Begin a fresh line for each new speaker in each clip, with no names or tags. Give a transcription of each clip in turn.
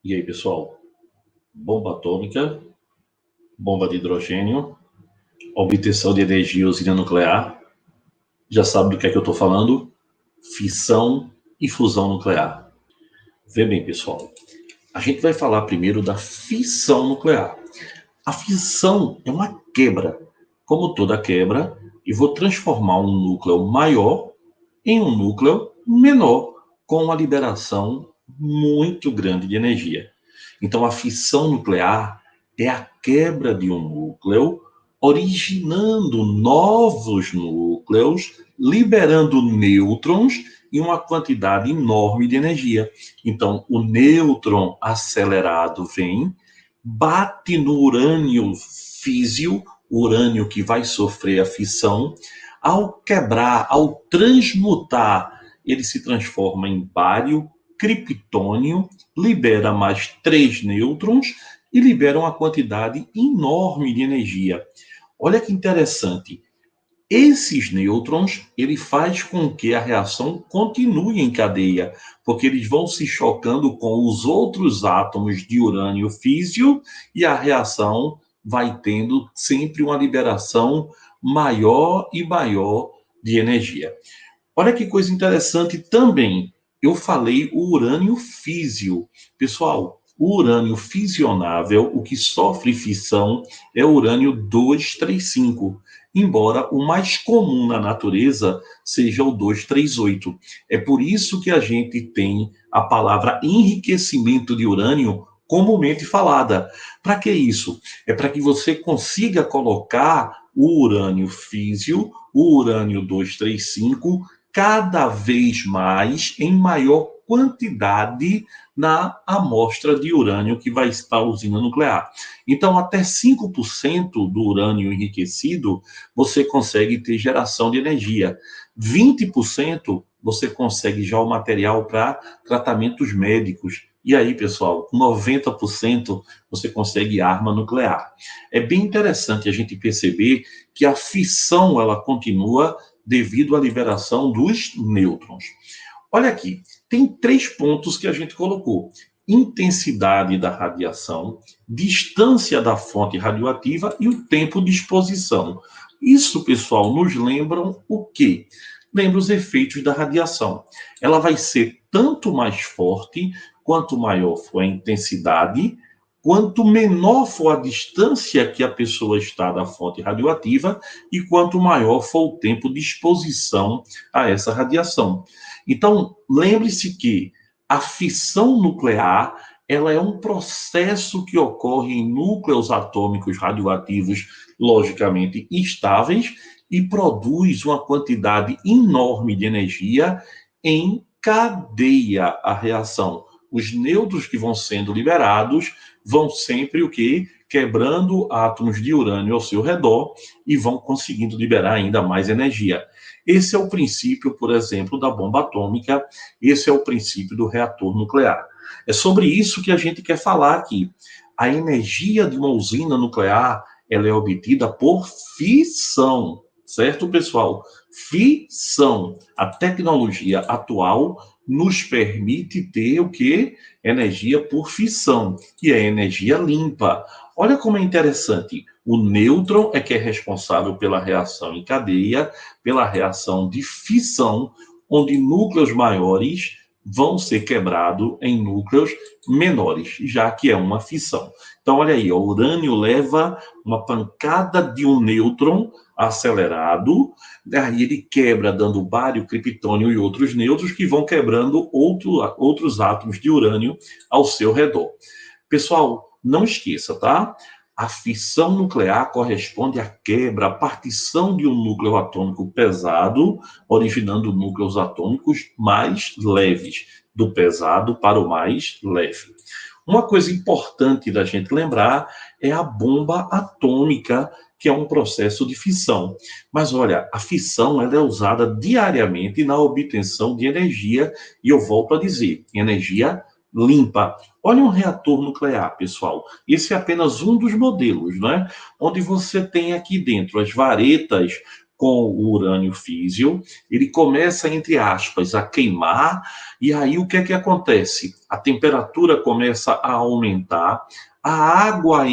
E aí, pessoal? Bomba atômica, bomba de hidrogênio, obtenção de energia usina nuclear. Já sabe do que é que eu estou falando? Fissão e fusão nuclear. Vê bem, pessoal. A gente vai falar primeiro da fissão nuclear. A fissão é uma quebra. Como toda quebra, eu vou transformar um núcleo maior em um núcleo menor, com uma liberação muito grande de energia. Então, a fissão nuclear é a quebra de um núcleo, originando novos núcleos, liberando nêutrons e uma quantidade enorme de energia. Então, o nêutron acelerado vem, bate no urânio físio, urânio que vai sofrer a fissão. Ao quebrar, ao transmutar, ele se transforma em bário, criptônio, libera mais 3 nêutrons e libera uma quantidade enorme de energia. Olha que interessante. Esses nêutrons, ele faz com que a reação continue em cadeia, porque eles vão se chocando com os outros átomos de urânio físio e a reação vai tendo sempre uma liberação maior e maior de energia. Olha que coisa interessante também. Eu falei o urânio físio. Pessoal, o urânio fissionável, o que sofre fissão, é o urânio 235, embora o mais comum na natureza seja o 238. É por isso que a gente tem a palavra enriquecimento de urânio comumente falada. Para que isso? É para que você consiga colocar o urânio físio, o urânio 235, cada vez mais em maior quantidade na amostra de urânio que vai estar a usina nuclear. Então, até 5% do urânio enriquecido, você consegue ter geração de energia. 20% você consegue já o material para tratamentos médicos. E aí, pessoal, 90% você consegue arma nuclear. É bem interessante a gente perceber que a fissão ela continua devido à liberação dos nêutrons. Olha aqui, tem 3 pontos que a gente colocou: intensidade da radiação, distância da fonte radioativa e o tempo de exposição. Isso, pessoal, nos lembram o quê? Lembra os efeitos da radiação. Ela vai ser tanto mais forte, quanto maior for a intensidade, quanto menor for a distância que a pessoa está da fonte radioativa e quanto maior for o tempo de exposição a essa radiação. Então, lembre-se que a fissão nuclear ela é um processo que ocorre em núcleos atômicos radioativos logicamente instáveis e produz uma quantidade enorme de energia em cadeia a reação. Os nêutrons que vão sendo liberados vão sempre o que? Quebrando átomos de urânio ao seu redor e vão conseguindo liberar ainda mais energia. Esse é o princípio, por exemplo, da bomba atômica, esse é o princípio do reator nuclear. É sobre isso que a gente quer falar aqui. A energia de uma usina nuclear, ela é obtida por fissão, certo, pessoal? Fissão. A tecnologia atual nos permite ter o que? Energia por fissão, que é energia limpa. Olha como é interessante. O nêutron é que é responsável pela reação em cadeia, pela reação de fissão, onde núcleos maiores vão ser quebrados em núcleos menores, já que é uma fissão. Então, olha aí, o urânio leva uma pancada de um nêutron acelerado, aí ele quebra, dando bário, criptônio e outros nêutrons que vão quebrando outros átomos de urânio ao seu redor. Pessoal, não esqueça, tá? A fissão nuclear corresponde à quebra, à partição de um núcleo atômico pesado, originando núcleos atômicos mais leves, do pesado para o mais leve. Uma coisa importante da gente lembrar é a bomba atômica, que é um processo de fissão. Mas olha, a fissão ela é usada diariamente na obtenção de energia, e eu volto a dizer, energia limpa. Olha um reator nuclear, pessoal. Esse é apenas um dos modelos, né? Onde você tem aqui dentro as varetas com o urânio físio, ele começa, entre aspas, a queimar, e aí o que é que acontece? a temperatura começa a aumentar, a água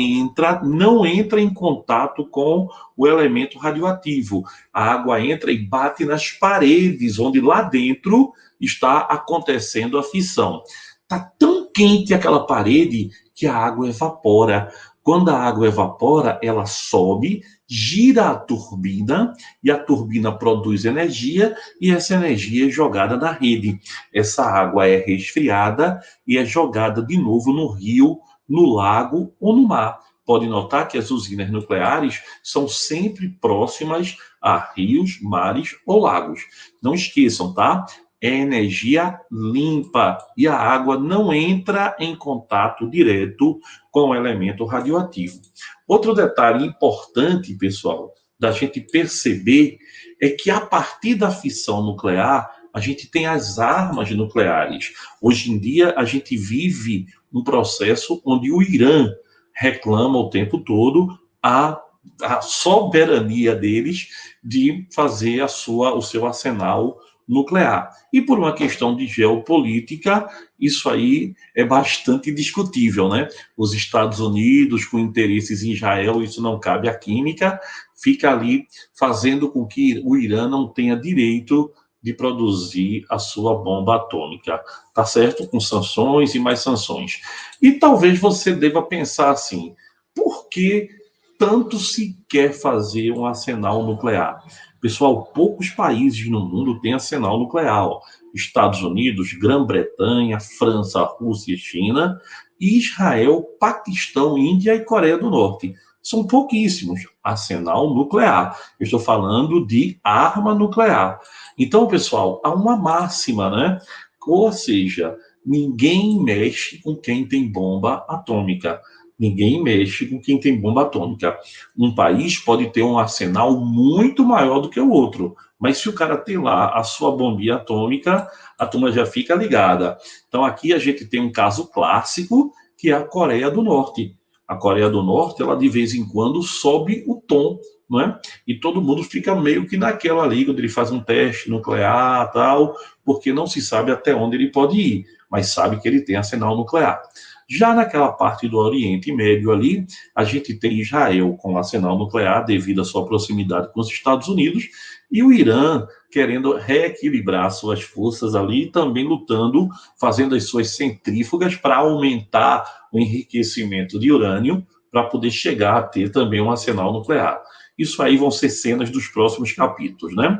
não entra em contato com o elemento radioativo. A água entra e bate nas paredes, onde lá dentro está acontecendo a fissão. Está tão quente aquela parede que a água evapora. Quando a água evapora, ela sobe, gira a turbina, e a turbina produz energia, e essa energia é jogada na rede. Essa água é resfriada e é jogada de novo no rio, no lago ou no mar. Pode notar que as usinas nucleares são sempre próximas a rios, mares ou lagos. Não esqueçam, tá? É energia limpa e a água não entra em contato direto com o elemento radioativo. Outro detalhe importante, pessoal, da gente perceber é que a partir da fissão nuclear, a gente tem as armas nucleares. Hoje em dia, a gente vive um processo onde o Irã reclama o tempo todo a soberania deles de fazer o seu arsenal nuclear. E por uma questão de geopolítica, isso aí é bastante discutível, né? Os Estados Unidos, com interesses em Israel, isso não cabe à química, fica ali fazendo com que o Irã não tenha direito de produzir a sua bomba atômica, tá certo? Com sanções e mais sanções. E talvez você deva pensar assim, por que tanto se quer fazer um arsenal nuclear? Pessoal, poucos países no mundo têm arsenal nuclear. Estados Unidos, Grã-Bretanha, França, Rússia, China, e Israel, Paquistão, Índia e Coreia do Norte. São pouquíssimos. Arsenal nuclear. Eu estou falando de arma nuclear. Então, pessoal, há uma máxima, né? Ou seja, ninguém mexe com quem tem bomba atômica. Ninguém mexe com quem tem bomba atômica. Um país pode ter um arsenal muito maior do que o outro, mas se o cara tem lá a sua bombinha atômica, a turma já fica ligada. Então aqui a gente tem um caso clássico, que é a Coreia do Norte. A Coreia do Norte, ela de vez em quando sobe o tom, não é? E todo mundo fica meio que naquela ali, quando ele faz um teste nuclear, tal, porque não se sabe até onde ele pode ir, mas sabe que ele tem arsenal nuclear. Já naquela parte do Oriente Médio ali, a gente tem Israel com arsenal nuclear devido à sua proximidade com os Estados Unidos e o Irã querendo reequilibrar suas forças ali, também lutando, fazendo as suas centrífugas para aumentar o enriquecimento de urânio para poder chegar a ter também um arsenal nuclear. Isso aí vão ser cenas dos próximos capítulos, né?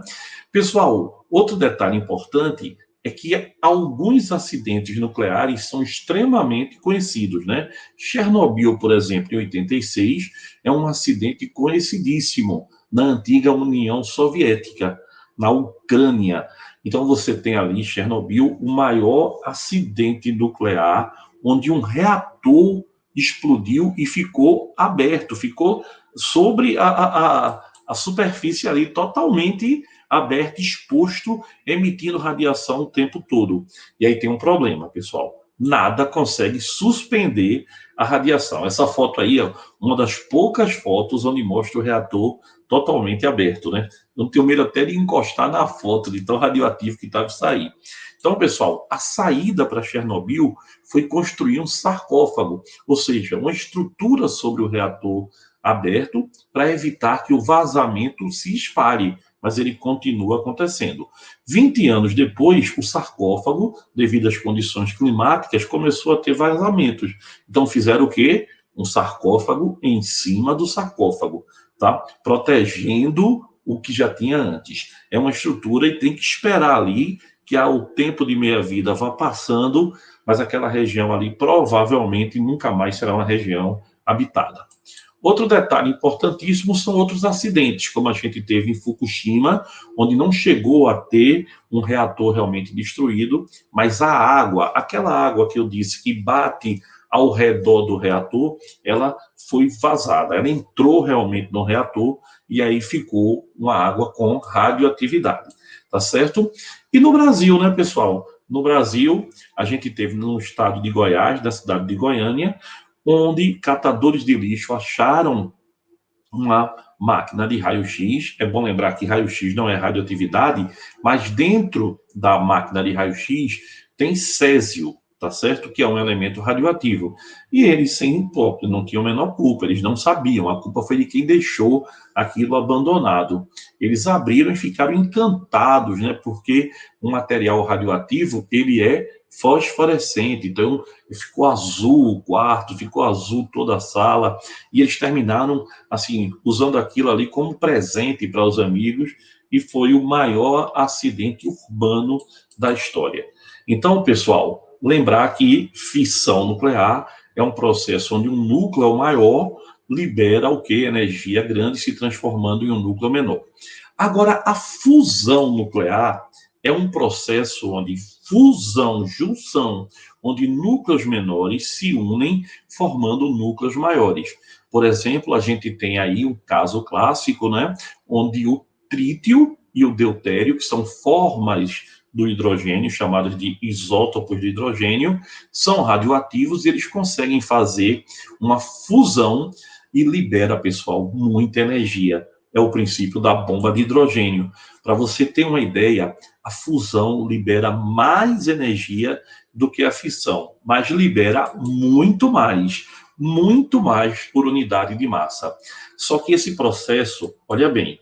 Pessoal, outro detalhe importante é que alguns acidentes nucleares são extremamente conhecidos, né? Chernobyl, por exemplo, em 86, é um acidente conhecidíssimo na antiga União Soviética, na Ucrânia. Então você tem ali Chernobyl, o maior acidente nuclear, onde um reator explodiu e ficou aberto, ficou sobre a superfície ali totalmente aberto, exposto, emitindo radiação o tempo todo. E aí tem um problema, pessoal. Nada consegue suspender a radiação. Essa foto aí é uma das poucas fotos onde mostra o reator totalmente aberto, né? Não tenho medo até de encostar na foto, de tão radioativo que estava isso aí. Então, pessoal, a saída para Chernobyl foi construir um sarcófago, ou seja, uma estrutura sobre o reator aberto para evitar que o vazamento se espalhe, mas ele continua acontecendo. 20 anos depois, o sarcófago, devido às condições climáticas, começou a ter vazamentos. Então fizeram o quê? Um sarcófago em cima do sarcófago, tá? Protegendo o que já tinha antes. É uma estrutura e tem que esperar ali que o tempo de meia-vida vá passando, mas aquela região ali provavelmente nunca mais será uma região habitada. Outro detalhe importantíssimo são outros acidentes, como a gente teve em Fukushima, onde não chegou a ter um reator realmente destruído, mas a água, aquela água que eu disse que bate ao redor do reator, ela foi vazada, ela entrou realmente no reator e aí ficou uma água com radioatividade, tá certo? E no Brasil, né, pessoal? No Brasil, a gente teve no estado de Goiás, da cidade de Goiânia, onde catadores de lixo acharam uma máquina de raio-x. É bom lembrar que raio-x não é radioatividade, mas dentro da máquina de raio-x tem césio. tá certo? Que é um elemento radioativo. E eles, sem próprio, não tinham a menor culpa, eles não sabiam, a culpa foi de quem deixou aquilo abandonado. Eles abriram e ficaram encantados, né? Porque um material radioativo, ele é fosforescente, então ficou azul o quarto, ficou azul toda a sala, e eles terminaram, assim, usando aquilo ali como presente para os amigos, e foi o maior acidente urbano da história. Então, pessoal, lembrar que fissão nuclear é um processo onde um núcleo maior libera o que? Energia grande se transformando em um núcleo menor. Agora, a fusão nuclear é um processo onde fusão, junção, onde núcleos menores se unem formando núcleos maiores. Por exemplo, a gente tem aí um caso clássico, né, onde o trítio e o deutério, que são formas do hidrogênio, chamadas de isótopos de hidrogênio, são radioativos e eles conseguem fazer uma fusão e libera, pessoal, muita energia. É o princípio da bomba de hidrogênio. Para você ter uma ideia, a fusão libera mais energia do que a fissão, mas libera muito mais por unidade de massa. Só que esse processo, olha bem,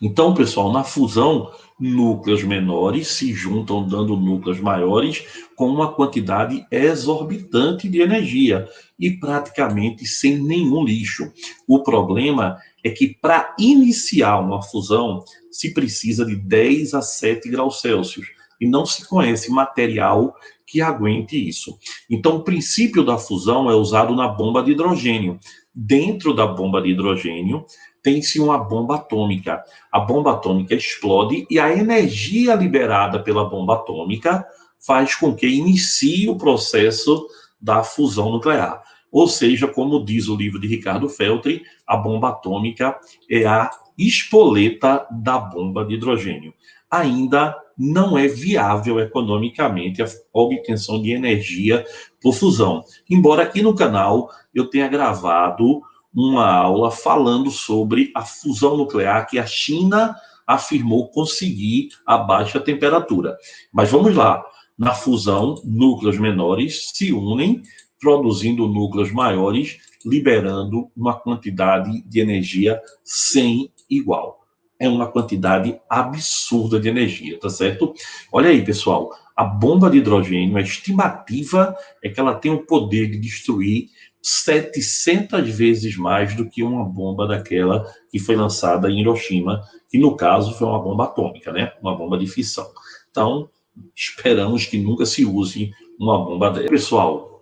então, pessoal, na fusão, núcleos menores se juntam dando núcleos maiores com uma quantidade exorbitante de energia e praticamente sem nenhum lixo. O problema é que para iniciar uma fusão se precisa de 10 a 7 graus Celsius e não se conhece material que aguente isso. Então, o princípio da fusão é usado na bomba de hidrogênio. Dentro da bomba de hidrogênio, tem-se uma bomba atômica. A bomba atômica explode e a energia liberada pela bomba atômica faz com que inicie o processo da fusão nuclear. Ou seja, como diz o livro de Ricardo Feltri, a bomba atômica é a espoleta da bomba de hidrogênio. Ainda não é viável economicamente a obtenção de energia por fusão. Embora aqui no canal eu tenha gravado uma aula falando sobre a fusão nuclear que a China afirmou conseguir a baixa temperatura. Mas vamos lá. Na fusão, núcleos menores se unem, produzindo núcleos maiores, liberando uma quantidade de energia sem igual. É uma quantidade absurda de energia, tá certo? Olha aí, pessoal, a bomba de hidrogênio, a estimativa é que ela tem o poder de destruir 700 vezes mais do que uma bomba daquela que foi lançada em Hiroshima, que no caso foi uma bomba atômica, né? Uma bomba de fissão. Então, esperamos que nunca se use uma bomba dessa. Pessoal,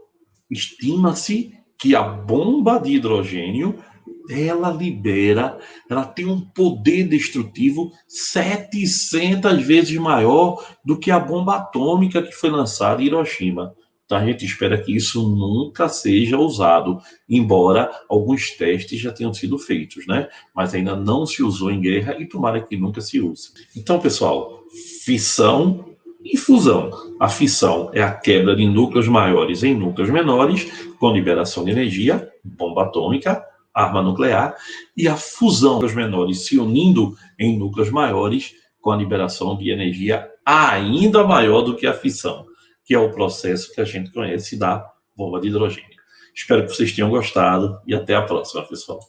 estima-se que a bomba de hidrogênio ela tem um poder destrutivo 700 vezes maior do que a bomba atômica que foi lançada em Hiroshima. Então a gente espera que isso nunca seja usado, embora alguns testes já tenham sido feitos, né? Mas ainda não se usou em guerra e tomara que nunca se use. Então, pessoal, fissão e fusão. A fissão é a quebra de núcleos maiores em núcleos menores, com liberação de energia, bomba atômica, arma nuclear, e a fusão dos menores se unindo em núcleos maiores, com a liberação de energia ainda maior do que a fissão, que é o processo que a gente conhece da bomba de hidrogênio. Espero que vocês tenham gostado e até a próxima, pessoal.